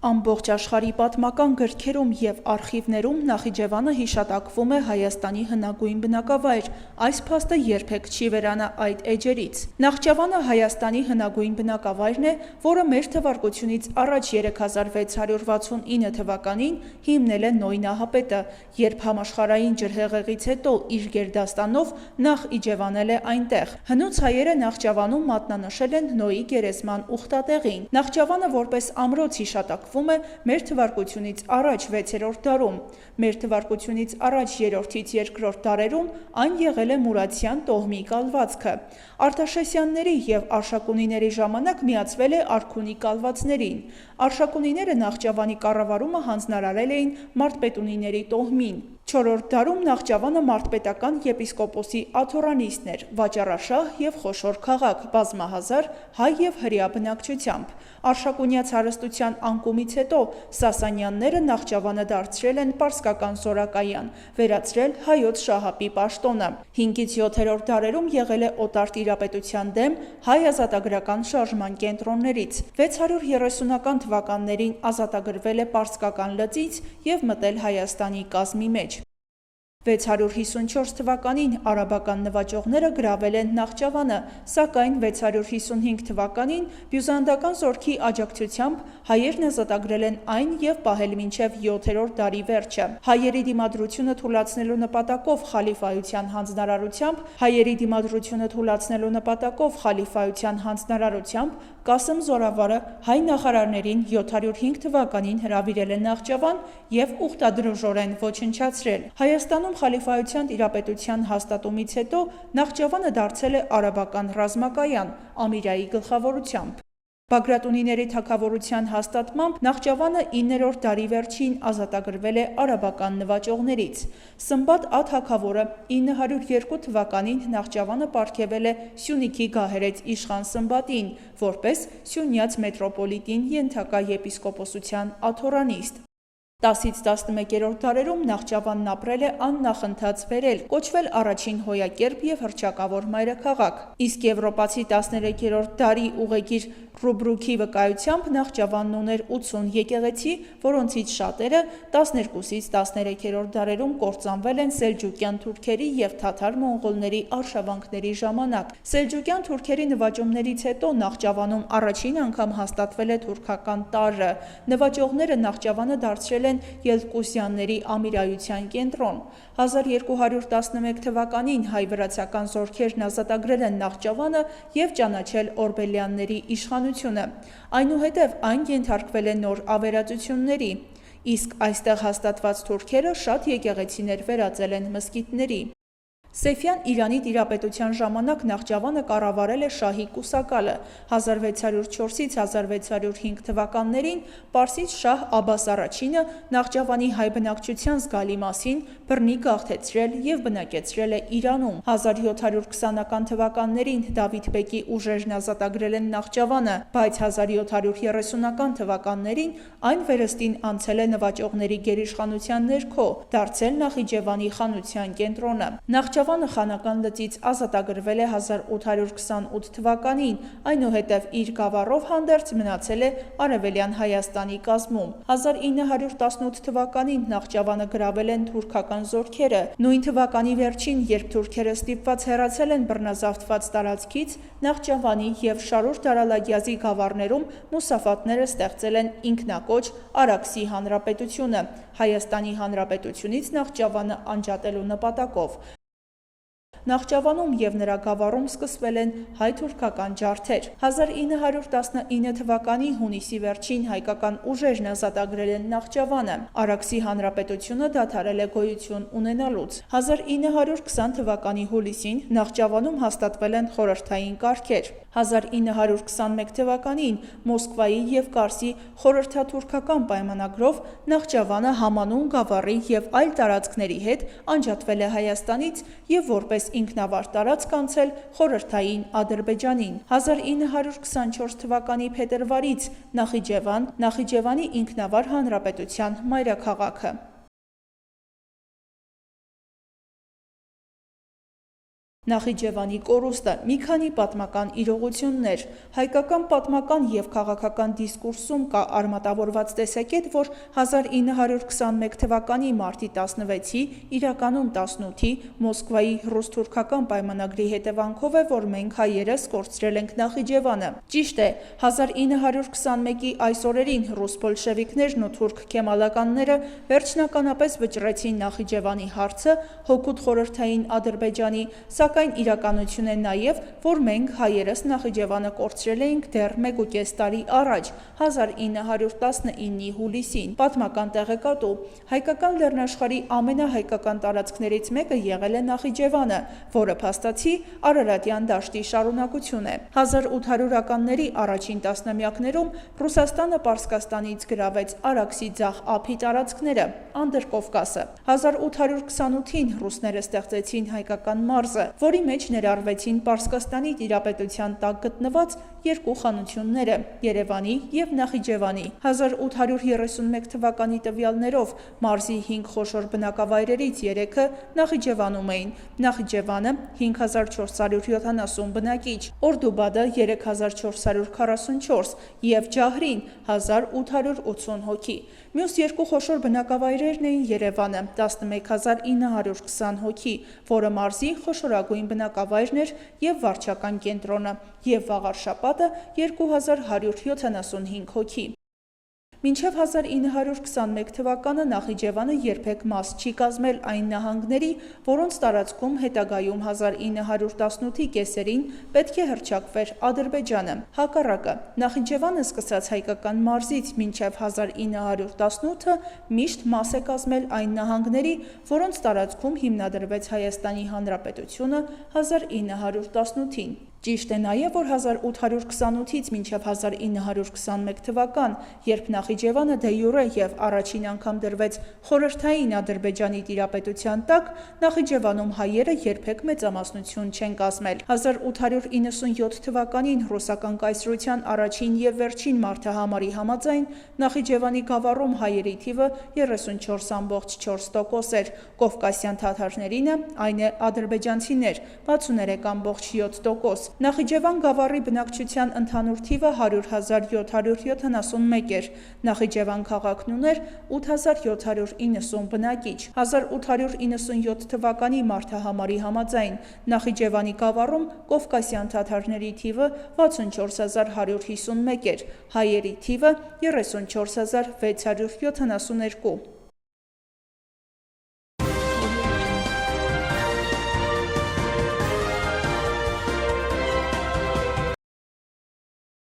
Ամբողջ աշխարհի պատմական գրքերում և արխիվներում Նախիջևանը հիշատակվում է Հայաստանի հնագույն բնակավայր, այս փաստը երբեք չի վերանա այդ էջերից։ Նախճավանը Հայաստանի հնագույն բնակավայրն է, որը մեր թվարկությունից առաջ 3669 թվականին հիմնել է Նոյ նահապետը, երբ համաշխարհային ջրհեղեղից հետո իր գերդաստանով նախ իջևանել է այնտեղ։ Հնուց հայերը Նախճավանում մատնանշել են Նոյի գերեզման ուխտատեղին։ Նախճավանը որպես ամրոց հիշատակվում է մեր թվարկությունից առաջ 6-րդ դարում։ Մեր թվարկությունից առաջ 3-ից 2-րդ դարերում այն եղել է Մուրացյան տոհմի կալվածքը։ Արտաշեսյանների և Արշակունիների ժամանակ միացվել է Արքունի կալվածներին։ Արշակունիները Նախճավանի կառավարումը հանձնարարել էին Մարտպետունիների տոհմին։ 4-րդ դարում Նախճավանը մարդպետական եպիսկոպոսի աթոռանիստն էր, վաճառաշահ և խոշոր քաղաք, բազմահազար հայ և հրեա բնակչությամբ։ Արշակունյաց հարստության անկումից հետո Սասանյանները Նախճավանը դարձրել են պարսկական զորակայան, վերածրել հայոց շահապի պաշտոնը։ 5-ից 7-րդ դարերում եղել է օտար տիրապետության դեմ հայ ազատագրական շարժման կենտրոններից։ 630-ական թվականներին ազատագրվել է պարսկական լծից և մտել Հայաստանի կազմի մեջ։ 654 թվականին արաբական նվաճողները գրավել են Նախճավանը, սակայն 655 թվականին բյուզանդական զորքի աջակցությամբ հայերն ազատագրել են այն և պահել մինչև 7-րդ դարի վերջը։ Հայերի դիմադրությունը թուլացնելու նպատակով Կասեմ Զորավարը հայ նախարարներին 705 թվականին հրավիրել է Նախճավան և ուխտադրոժորեն ոչնչացրել։ Հայաստանում խալիֆայության տիրապետության հաստատումից հետո Նախճավանը դարձել է արաբական ռազմակայան Ամիրայի գլխավորությամբ։ Բագրատունիների թագավորության հաստատմամբ Նախճավանը 9-րդ դարի վերջին ազատագրվել է արաբական նվաճողներից։ Սմբատ ա-թագավորը 902 թվականին Նախճավանը պարգևել է Սյունիքի գահերեց իշխան Սմբատին, որպես Սյունյաց մետրոպոլիտին ենթակա եպիսկոպոսության աթոռանիստ։ 10-ից 11-րդ դարերում Նախճավանն ապրել է աննախընթաց վերել, կոչվել առաջին հոյակերպ և հռչակավոր մայրաքաղաք։ Իսկ եվրոպացի 13-րդ դարի ուղեգիր Ռուբրուքի վկայությամբ Նախճավանն ուներ 80 եկեղեցի, որոնցից շատերը 12-ից 13-րդ դարերում կործանվել են սելջուկյան թուրքերի և թաթար-մոնղոլների արշավանքների ժամանակ։ Սելջուկյան թուրքերի նվաճումներից հետո Նախճավանում առաջին անգամ հաստատվել է թուրքական տարրը։ Նվաճողները Նախճավանը դարձրել են Ելդկուսյանների ամիրայության կենտրոն։ 1211 թվականին հայ-վրացական զորքերն ազատագրել են Նախճավանը և ճանաչել օրբելյանների իշխանությունը։ Այնուհետև այն ենթարկվել է նոր ավերածությունների, իսկ այստեղ հաստատված թուրքերը շատ եկեղեցիներ վերածել են մզկիթների։ Սեֆյան Իրանի տիրապետության ժամանակ Նախճավանը կառավարել է շահի կուսակալը։ 1604-ից 1605 թվականներին պարսից շահ Աբբաս առաջինը Նախճավանի հայ բնակչության զգալի մասին բռնի գաղթեցրել և բնակեցրել է Իրանում։ 1720-ական թվականներին Դավիթ բեկի ուժերն ազատագրել են Նախճավանը, բայց 1730-ական թվականներին այն վերստին անցել է նվաճողների գերիշխանության ներքո, դարձել Նախիջևանի խանության կենտրոնը։ Նախճավանը խանական լծից ազատագրվել է 1828 թվականին, այնուհետև իր գավառով հանդերձ մնացել է Արևելյան Հայաստանի կազմում։ 1918 թվականին Նախճավանը գրավել են թուրքական զորքերը։ Նույն թվականի վերջին, երբ թուրքերը ստիպված հեռացել են բռնազավթված տարածքից, Նախճավանի և Շարուր Դարալագյազի գավառներում մուսաֆատները ստեղծել են ինքնակոչ Արաքսի հանրապետությունը՝ Հայաստանի Հանրապետությունից Նախճավանը անջատելու նպատակով։ Նախճավանում և նրա գավառում սկսվել են հայ-թուրքական ջարդեր։ 1919 թվականի հունիսի վերջին հայկական ուժերն ազատագրել են Նախճավանը։ Արաքսի հանրապետությունը դադարել է գոյություն ունենալուց։ 1920 թվականի հուլիսին Նախճավանում հաստատվել են խորհրդային կարգեր։ 1921 թվականին Մոսկվայի և Կարսի խորհրդաթուրքական պայմանագրով Նախճավանը համանուն գավառի և այլ տարածքների հետ անջատվել է Հայաստանից և որպես ինքնավար տարածք անցել խորհրդային Ադրբեջանին։ 1924 թվականի փետրվարից Նախիջևանի ինքնավար հանրապետության մայրաքաղաքը։ Նախիջևանի կորուստը մի քանի պատմական իրողություններ։ Հայկական պատմական և քաղաքական դիսկուրսում կա արմատավորված տեսակետ, որ 1921 թվականի մարտի 16-ի, իրականում 18-ի Մոսկվայի ռուս-թուրքական պայմանագրի հետևանքով է, որ մենք հայերս կորցրել ենք Նախիջևանը։ Ճիշտ է, 1921-ի այս օրերին ռուս բոլշևիկներն ու թուրք քեմալականները վերջնականապես վճռեցին Նախիջևանի հարցը հօգուտ խորհրդային Ադրբեջանի, սակայն իրականություն է նաև, որ մենք հայերս Նախիջևանը կորցրել էինք դեռ 1.5 տարի առաջ, 1919-ի հուլիսին։ Պատմական տեղեկատու. հայկական լեռնաշխարհի ամենահայկական տարածքներից մեկը եղել է Նախիջևանը, որը փաստացի Արարատյան դաշտի շարունակություն է։ 1800-ականների առաջին տասնամյակներում Ռուսաստանը Պարսկաստանից գրավեց Արաքսի ձախ ափի տարածքները, Անդրկովկասը։ 1828-ին ռուսները ստեղծեցին հայկական մարզը, որի մեջ ներառվեցին Պարսկաստանի տիրապետության տակ գտնված երկու խանությունները՝ Երևանի և Նախիջևանի։ 1831 թվականի տվյալներով մարզի 5 խոշոր բնակավայրերից 3-ը Նախիջևանում էին։ Նախիջևանը 5470 բնակիչ, Օրդուբադը 3444 և Ջահրին 1880 հոգի։ Մյուս երկու խոշոր բնակավայրերն էին Երևանը 11920 հոգի, որը մարզի խոշորագույն բնակավայրն էր և վարչական կենտրոնը, և Վաղարշապատը 2175 հոգի։ Մինչև 1921 թվականը Նախիջևանը երբեք մաս չի կազմել այն նահանգների, որոնց տարածքում հետագայում 1918-ի կեսերին պետք է հռչակվեր Ադրբեջանը։ Հակառակը, Նախիջևանը սկսած հայկական մարզից մինչև 1918-ը միշտ մաս է կազմել այն նահանգների, որոնց տարածքում հիմնադրվեց Հայաստանի Հանրապետությունը 1918-ին։ Ճիշտ է նաև, որ 1828-ից մինչև 1921 թվական, երբ Նախիջևանը դե յուրե և առաջին անգամ դրվեց խորհրդային Ադրբեջանի տիրապետության տակ, Նախիջևանում հայերը երբեք մեծամասնություն չեն կազմել։ 1897 թվականին ռուսական կայսրության առաջին և վերջին մարդահամարի համաձայն Նախիջևանի գավառում հայերի թիվը 34,4% էր, կովկասյան թաթարներինը, այն է ադրբեջանցիներ, 63,7%։ Նախիջևան գավառի բնակչության ընդհանուր թիվը 100,771 էր։ Նախիջևան քաղաքն ուներ 8790 բնակիչ։ 1897 թվականի մարդահամարի համաձայն Նախիջևանի գավառում կովկասյան թաթարների թիվը 64151 էր, հայերի թիվը 34672։